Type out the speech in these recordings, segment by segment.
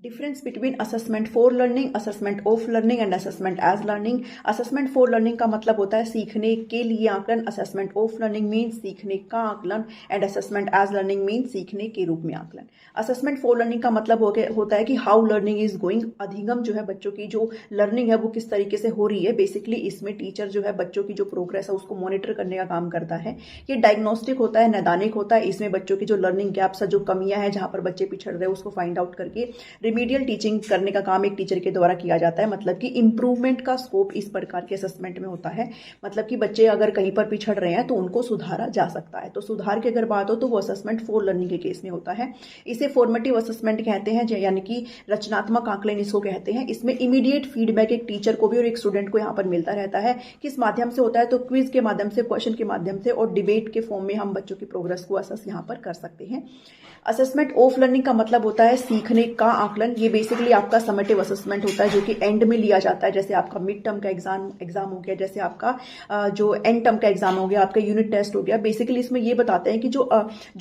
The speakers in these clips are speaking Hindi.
Difference between assessment for learning, assessment of learning and assessment as learning. Assessment for learning का मतलब होता है सीखने के लिए आकलन, असेसमेंट ऑफ लर्निंग मीन सीखने का आकलन and assessment as learning mean सीखने के रूप में आकलन। असेसमेंट फॉर लर्निंग का मतलब होता है कि हाउ लर्निंग इज गोइंग, अधिगम जो है बच्चों की जो लर्निंग है वो किस तरीके से हो रही है। बेसिकली इसमें टीचर जो है बच्चों की जो प्रोग्रेस है उसको मॉनिटर करने का काम करता है। ये डायग्नोस्टिक होता है, नैदानिक होता है। इसमें बच्चों की जो लर्निंग गैप्स है, जो कमियां हैं, जहां पर बच्चे पिछड़ रहे हैं, उसको फाइंड आउट करके रिमीडियल टीचिंग करने का काम एक टीचर के द्वारा किया जाता है। मतलब कि इंप्रूवमेंट का स्कोप इस प्रकार के असेसमेंट में होता है। मतलब कि बच्चे अगर कहीं पर पिछड़ रहे हैं तो उनको सुधारा जा सकता है। तो सुधार की अगर बात हो तो वो असेसमेंट फॉर लर्निंग के केस में होता है। इसे फॉर्मेटिव असेसमेंट कहते हैं, यानी कि रचनात्मक आकलन इसको कहते हैं। इसमें इमीडिएट फीडबैक एक टीचर को भी और एक स्टूडेंट को यहाँ पर मिलता रहता है। किस माध्यम से होता है तो क्विज के माध्यम से, क्वेश्चन के माध्यम से और डिबेट के फॉर्म में हम बच्चों की प्रोग्रेस को असेस यहाँ पर कर सकते हैं। असेसमेंट ऑफ लर्निंग का मतलब होता है सीखने का आकलन। ये बेसिकली आपका समेटिव असेसमेंट होता है जो कि एंड में लिया जाता है। जैसे आपका मिड टर्म का एग्जाम हो गया, जैसे आपका जो एंड टर्म का एग्जाम हो गया, आपका यूनिट टेस्ट हो गया। बेसिकली इसमें ये बताते हैं कि जो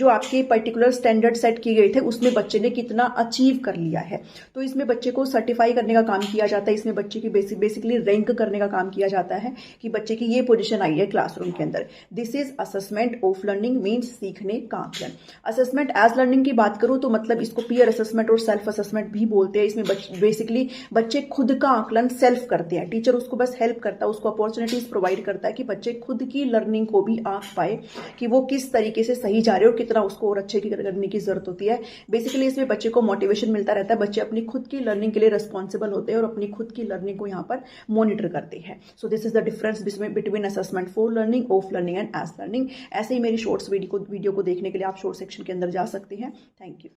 आपके पर्टिकुलर स्टैंडर्ड सेट किए गए थे उसमें बच्चे ने कितना अचीव कर लिया है। तो इसमें बच्चे को सर्टिफाई करने का काम किया जाता है। इसमें बच्चे की बेसिकली रैंक करने का काम किया जाता है कि बच्चे की ये पोजीशन आई है क्लासरूम के अंदर। This is assessment of learning means सीखने का आकलन। असेसमेंट एज लर्निंग की बात करूं तो मतलब इसको पीयर असेसमेंट और सेल्फ असेसमेंट भी बोलते हैं। इसमें बेसिकली बच्चे खुद का आकलन सेल्फ करते हैं। टीचर उसको बस हेल्प करता है, उसको अपॉर्चुनिटीज प्रोवाइड करता है कि बच्चे खुद की लर्निंग को भी आंक पाए कि वो किस तरीके से सही जा रहे हैं और कितना उसको और अच्छे की करने की जरूरत होती है। बेसिकली इसमें बच्चे को मोटिवेशन मिलता रहता है। बच्चे अपनी खुद की लर्निंग के लिए रिस्पॉन्सिबल होते हैं और अपनी खुद की लर्निंग को यहाँ पर मॉनिटर करते हैं। So this is the difference between assessment for learning, of learning and as learning. ऐसे ही मेरी शॉर्ट्स वीडियो को देखने के लिए आप शॉर्ट सेक्शन के अंदर जा सकते हैं। Thank you.